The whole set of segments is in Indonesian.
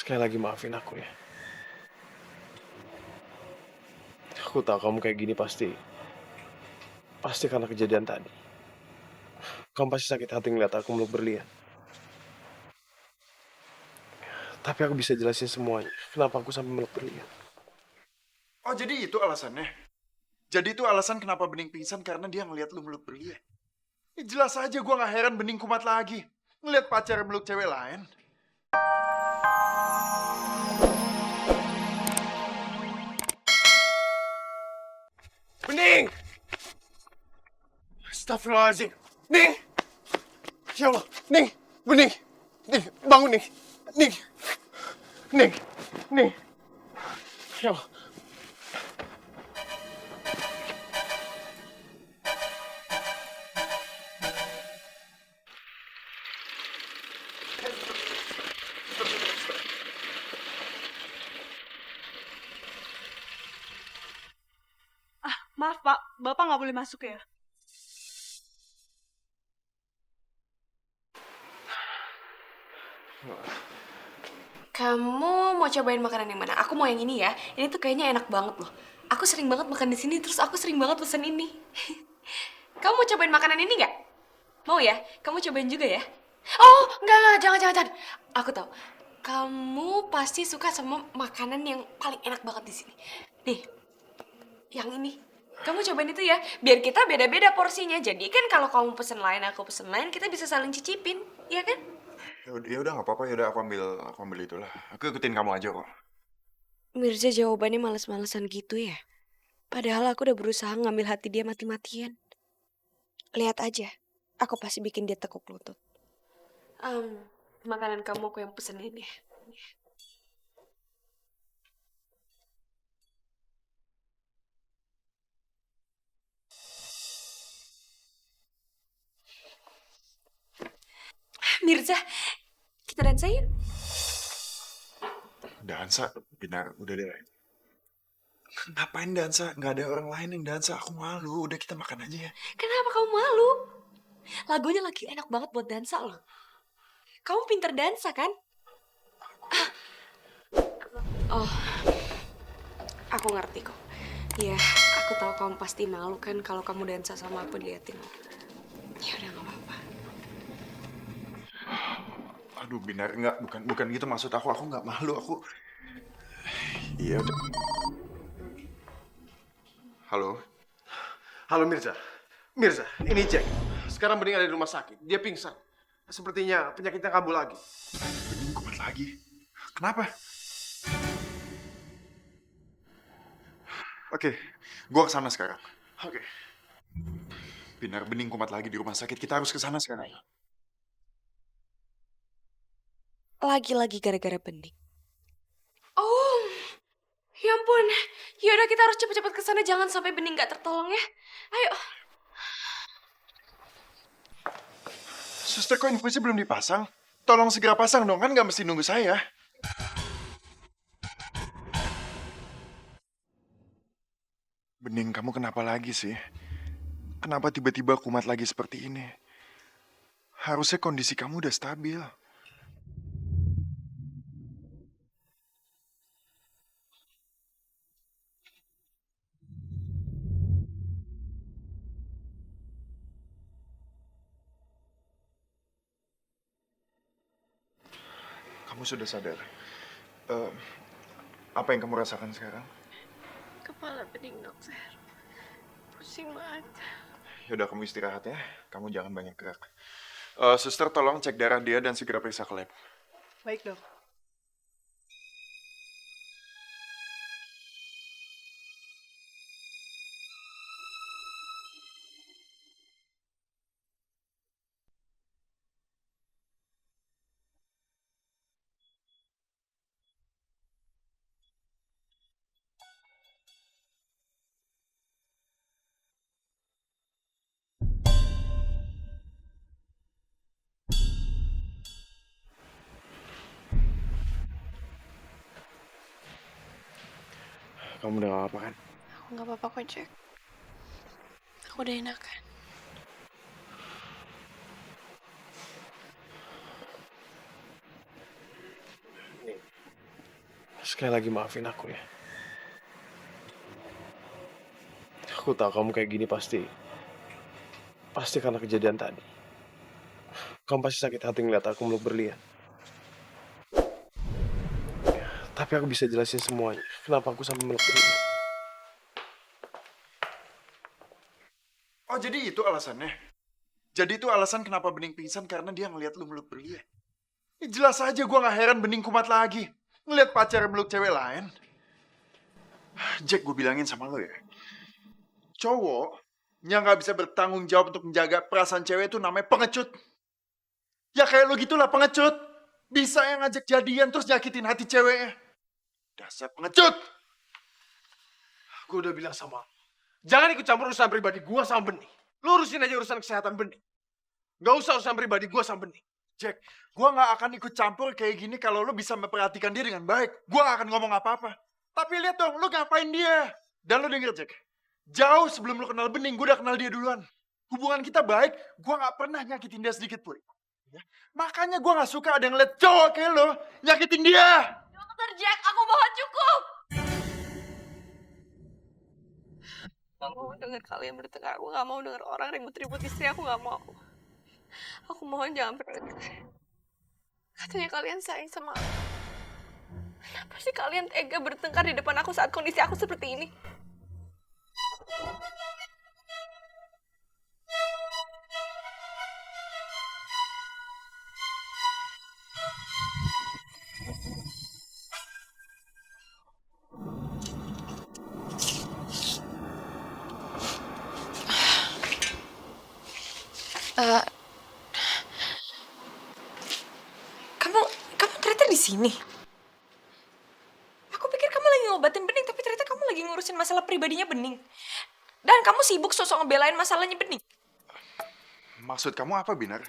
Sekali lagi maafin aku ya. Aku tahu kamu kayak gini pasti karena kejadian tadi. Kamu pasti sakit hati ngeliat aku meluk berlian. Tapi aku bisa jelasin semuanya. Kenapa aku sampai meluk berlian. Oh, jadi itu alasannya? Jadi itu alasan kenapa Bening pingsan karena dia ngeliat lu meluk berlian? Ya, jelas aja gue gak heran Bening kumat lagi. Ngeliat pacarnya meluk cewek lain. Bening! Astagfirullahaladzim. Ning! Ya Allah, Ning! Bening! Ning, bangun Ning! Ning! Ning! Ning! Ya Allah. Maaf Pak, Bapak nggak boleh masuk ya? Kamu mau cobain makanan yang mana? Aku mau yang ini ya. Ini tuh kayaknya enak banget loh. Aku sering banget makan di sini, terus aku sering banget pesen ini. Kamu mau cobain makanan ini nggak? Mau ya? Kamu cobain juga ya? Oh, enggak, jangan. Aku tahu. Kamu pasti suka sama makanan yang paling enak banget di sini. Nih, yang ini. Kamu cobain itu ya, biar kita beda-beda porsinya. Jadi kan kalau kamu pesen lain, aku pesen lain, kita bisa saling cicipin, ya kan? Ya udah nggak apa-apa, ya udah aku ambil itulah. Aku ikutin kamu aja kok. Mirza jawabannya males-malesan gitu ya. Padahal aku udah berusaha ngambil hati dia mati-matian. Lihat aja, aku pasti bikin dia tekuk lutut. Makanan kamu aku yang pesenin ya. Mirza, kita dansa yuk. Dansa, benar, udah deh. Ngapain dansa? Nggak ada orang lain yang dansa. Aku malu. Udah kita makan aja ya. Kenapa kamu malu? Lagunya lagi enak banget buat dansa loh. Kamu pinter dansa kan? Oh, aku ngerti kok. Ya, aku tahu kamu pasti malu kan kalau kamu dansa sama aku diliatin. Ya udah nggak apa-apa. Aduh, benar, nggak, bukan gitu maksud aku. Aku nggak malu. Iya udah. Halo. Halo Mirza. Mirza, ini Jack. Sekarang Bening ada di rumah sakit. Dia pingsan. Sepertinya penyakitnya kambuh lagi. Bening kumat lagi. Kenapa? Oke, gua kesana sekarang. Oke. Binar, Bening kumat lagi di rumah sakit. Kita harus kesana sekarang. Lagi-lagi gara-gara bening. Oh, ya ampun. Yaudah kita harus cepet-cepet kesana. Jangan sampai bening gak tertolong ya. Ayo. Suster, kok infusnya belum dipasang? Tolong segera pasang dong, kan nggak mesti nunggu saya. Bening, kamu kenapa lagi sih? Kenapa tiba-tiba kumat lagi seperti ini? Harusnya kondisi kamu udah stabil. Kamu sudah sadar. Eh, apa yang kamu rasakan sekarang? Kepala bening dokter. Pusing banget. Yaudah, kamu istirahat ya. Kamu jangan banyak gerak. Suster, tolong cek darah dia dan segera periksa ke lab. Baik dok. Kamu udah gak apa kan? Aku gak apa-apa kok, Jack. Aku udah enakan. Nih, Sekali lagi maafin aku ya. Aku tahu kamu kayak gini pasti karena kejadian tadi. Kamu pasti sakit hati ngeliat aku meluk berlian. Tapi aku bisa jelasin semuanya. Kenapa aku sampai meluk berlian. Oh, jadi itu alasannya? Jadi itu alasan kenapa Bening pingsan karena dia ngeliat lu meluk berlian? Ya, jelas aja gue gak heran Bening kumat lagi. Ngeliat pacarnya meluk cewek lain. Jack, gue bilangin sama lo ya. Cowok yang gak bisa bertanggung jawab untuk menjaga perasaan cewek itu namanya pengecut. Ya kayak lo gitulah pengecut. Bisa yang ngajak jadian terus nyakitin hati ceweknya. Dasar pengecut. Gue udah bilang sama lo, jangan ikut campur urusan pribadi gue sama Bening. Lu urusin aja urusan kesehatan Bening. Gak usah urusan pribadi gue sama Bening. Jack, gue gak akan ikut campur kayak gini kalau lo bisa memperhatikan dia dengan baik. Gue gak akan ngomong apa-apa. Tapi lihat dong, lo ngapain dia? Dan lo denger, Jack. Jauh sebelum lo kenal Bening, gue udah kenal dia duluan. Hubungan kita baik, gue gak pernah nyakitin dia sedikit pun. Ya? Makanya gue gak suka ada yang ngeliat cowok kayak lo nyakitin dia. Dokter Jack, aku mohon cukup. Gak mau denger kalian bertengkar. Aku gak mau denger orang ribut-ribut istri. Aku gak mau. Aku mohon jangan bertengkar. Katanya kalian sayang sama aku. Kenapa sih kalian tega bertengkar di depan aku saat kondisi aku seperti ini? Kamu ternyata di sini. Aku pikir kamu lagi ngobatin Bening, tapi ternyata kamu lagi ngurusin masalah pribadinya Bening. Dan kamu sibuk sosok ngebelain masalahnya Bening. Maksud kamu apa, Binar?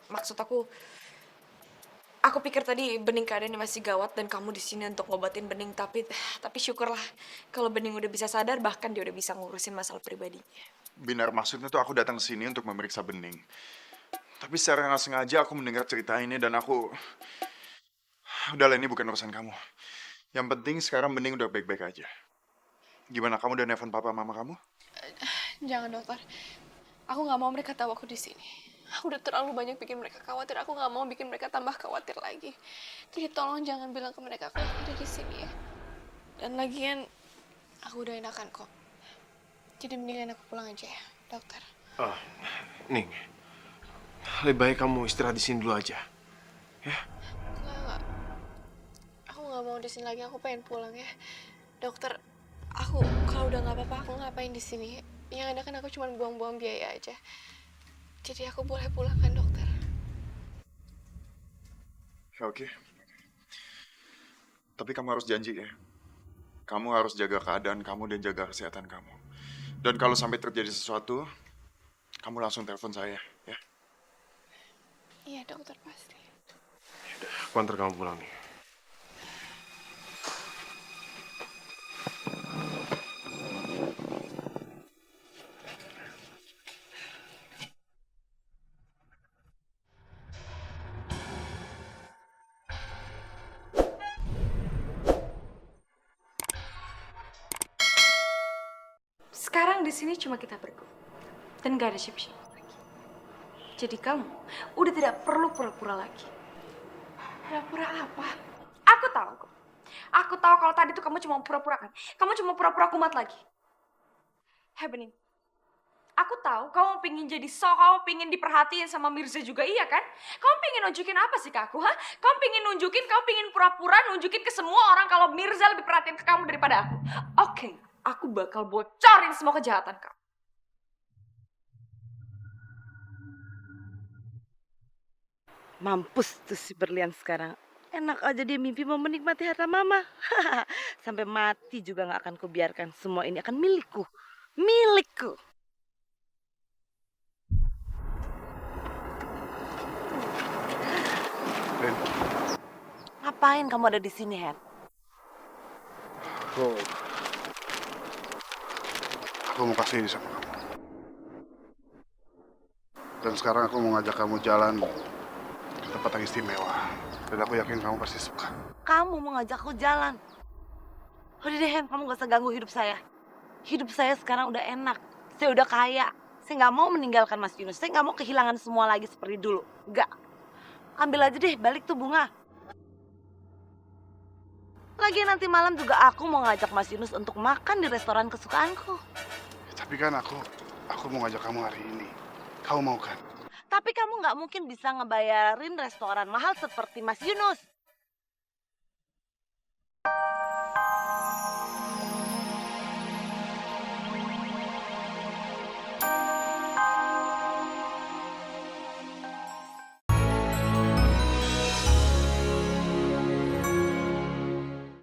Maksud aku pikir tadi Bening keadaannya masih gawat dan kamu di sini untuk ngobatin Bening, tapi syukurlah kalau Bening udah bisa sadar, bahkan dia udah bisa ngurusin masalah pribadinya. Binar, maksudnya tuh aku datang ke sini untuk memeriksa Bening. Tapi secara nggak sengaja aku mendengar cerita ini dan aku... Udahlah, ini bukan urusan kamu. Yang penting sekarang Bening udah baik-baik aja. Gimana, kamu udah nelfon papa mama kamu? Jangan, dokter. Aku nggak mau mereka tahu aku di sini. Aku udah terlalu banyak bikin mereka khawatir. Aku nggak mau bikin mereka tambah khawatir lagi. Jadi tolong jangan bilang ke mereka kalau aku ada di sini ya. Dan lagian aku udah enakan kok. Jadi mendingan aku pulang aja ya, dokter. Ning, lebih baik kamu istirahat di sini dulu aja. Ya? Enggak. Aku nggak mau di sini lagi. Aku pengen pulang ya, dokter. Aku kalau udah nggak apa-apa, aku ngapain di sini? Yang ada kan aku cuma buang-buang biaya aja. Jadi aku boleh pulang kan, dokter? Ya, oke. Tapi kamu harus janji ya. Kamu harus jaga keadaan kamu dan jaga kesehatan kamu. Dan kalau sampai terjadi sesuatu, kamu langsung telepon saya, ya. Iya, dokter, pasti. Aku antar kamu pulang nih. Sekarang di sini cuma kita berdua dan gak ada siapa-siapa lagi. Jadi kamu udah tidak perlu pura-pura lagi. Pura-pura apa? Aku tahu kok. Aku tahu kalau tadi tuh kamu cuma pura-pura kan. Kamu cuma pura-pura kumat lagi. Hei Bening, aku tahu kamu pingin jadi kamu pingin diperhatiin sama Mirza juga, iya kan? Kamu pingin nunjukin apa sih ke aku, ha? Kamu pingin pura-pura nunjukin ke semua orang kalau Mirza lebih perhatian ke kamu daripada aku. Oke, aku bakal bocorin semua kejahatan kamu. Mampus tuh si Berlian sekarang. Enak aja dia mimpi mau menikmati harta mama. Sampai mati juga gak akan kubiarkan. Semua ini akan milikku. Milikku. Ren, Ngapain kamu ada di sini, Hen? Aku mau kasih ini sama kamu. Dan sekarang aku mau ngajak kamu jalan ke tempat yang istimewa. Dan aku yakin kamu pasti suka. Kamu mau ngajak aku jalan. Udah deh, Hen, kamu gak usah ganggu hidup saya. Hidup saya sekarang udah enak. Saya udah kaya. Saya nggak mau meninggalkan Mas Yunus. Saya nggak mau kehilangan semua lagi seperti dulu. Nggak. Ambil aja deh, balik tuh bunga. Lagi nanti malam juga aku mau ngajak Mas Yunus untuk makan di restoran kesukaanku. Tapi kan aku mau ngajak kamu hari ini. Kamu mau kan? Tapi kamu nggak mungkin bisa ngebayarin restoran mahal seperti Mas Yunus.